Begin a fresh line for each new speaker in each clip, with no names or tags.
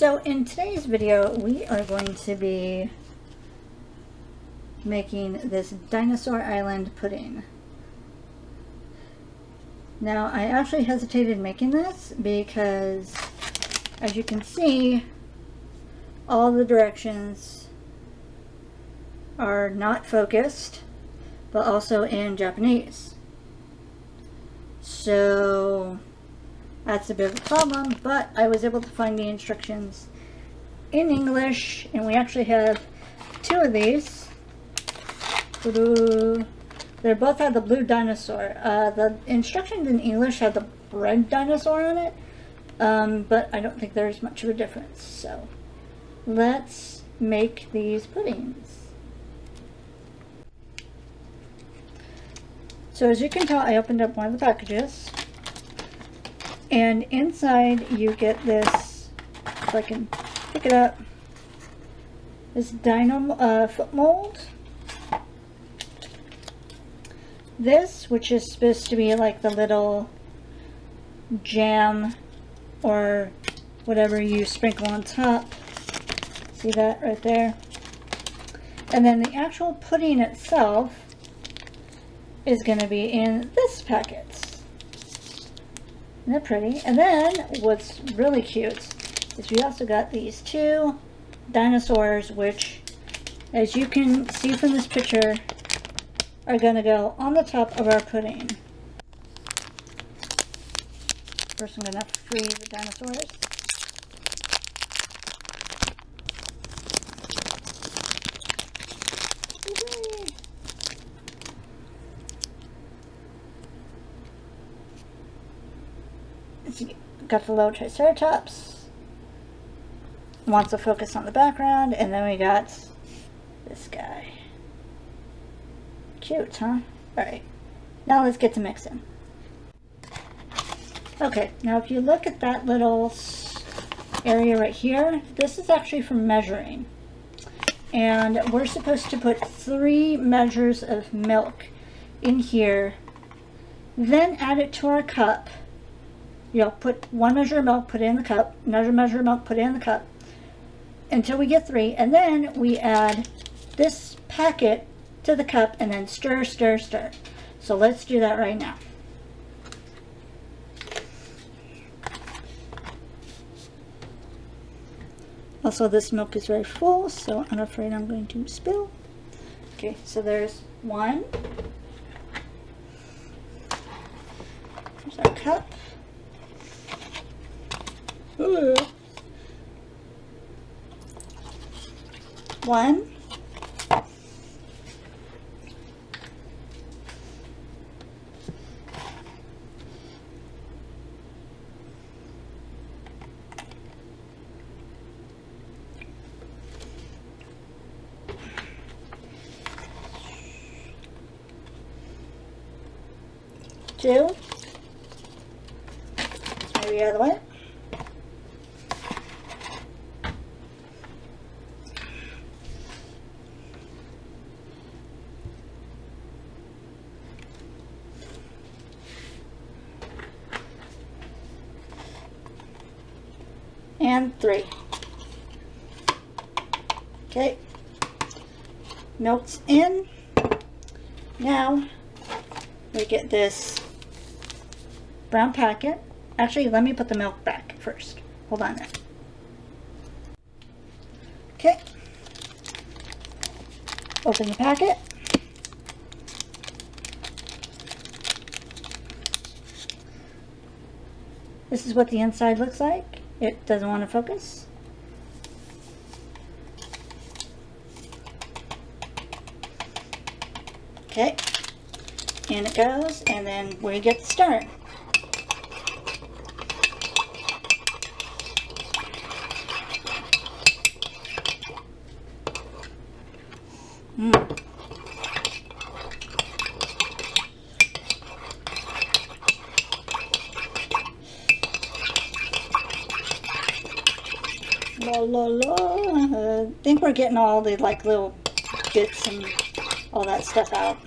So in today's video, we are going to be making this Dinosaur Island pudding. Now, I actually hesitated making this because, as you can see, all the directions are not focused, but also in Japanese. So that's a bit of a problem, but I was able to find the instructions in English, and we actually have two of these. They both have the blue dinosaur. The instructions in English have the red dinosaur on it, but I don't think there's much of a difference. So let's make these puddings. So as you can tell, I opened up one of the packages, and inside you get this, if I can pick it up, this dino foot mold. This, which is supposed to be like the little jam or whatever you sprinkle on top. See that right there? And then the actual pudding itself is going to be in this packet. Isn't that pretty? And then what's really cute is we also got these two dinosaurs, which, as you can see from this picture, are going to go on the top of our pudding. First I'm going to free the dinosaurs. Got the little Triceratops. Wants to focus on the background, and then we got this guy. Cute, huh? Alright, now let's get to mixing. Okay, now if you look at that little area right here, this is actually for measuring. And we're supposed to put 3 measures of milk in here, then add it to our cup. You'll put 1 measure of milk, put it in the cup, another measure of milk, put it in the cup, until we get 3, and then we add this packet to the cup and then stir, stir, stir. So let's do that right now. Also, this milk is very full, so I'm afraid I'm going to spill. Okay, so there's 1. Here's our cup. Ooh. 1. 2. Let's move the other way. 3. Okay, milk's in. Now we get this brown packet. Actually, let me put the milk back first. Hold on there. Okay, open the packet. This is what the inside looks like. It doesn't want to focus. Okay, and it goes, and then we get the stirring. La la la. I think we're getting all the like little bits and all that stuff out.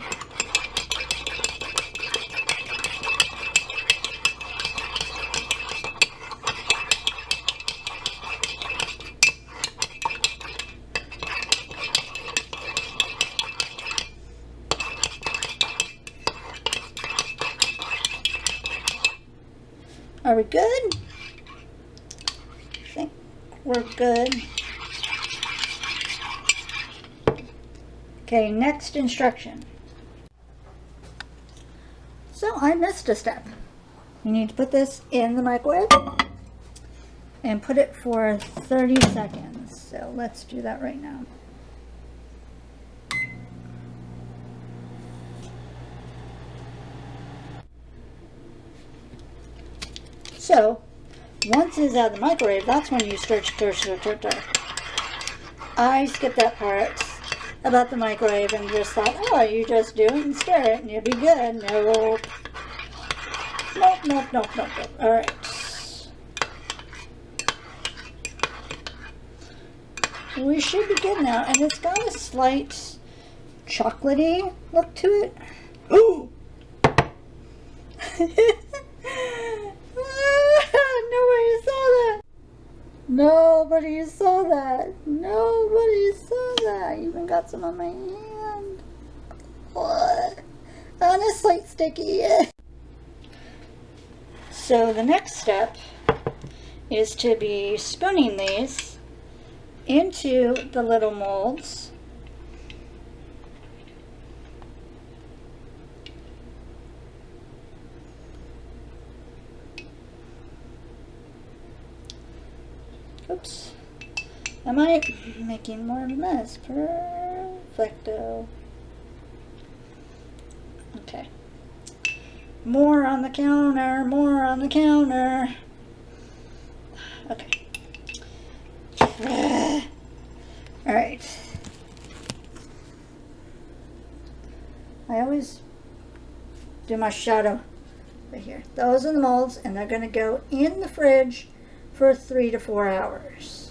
Are we good? I think we're good. Okay, next instruction. So I missed a step. You need to put this in the microwave and put it for 30 seconds. So let's do that right now. So once it's out of the microwave, that's when you stir. I skipped that part about the microwave and just thought, oh, you just do it and stir it and you'll be good. Nope. Nope. All right. We should be good now, and it's got a slight chocolatey look to it. Ooh! Nobody saw that. Nobody saw that. Nobody saw that. I even got some on my hand. What? And it's slight sticky. So the next step is to be spooning these into the little molds. Oops. Am I making more of a mess? Perfecto. Okay. More on the counter, more on the counter. Okay. All right. I always do my shadow right here. Those are the molds, and they're going to go in the fridge for 3 to 4 hours.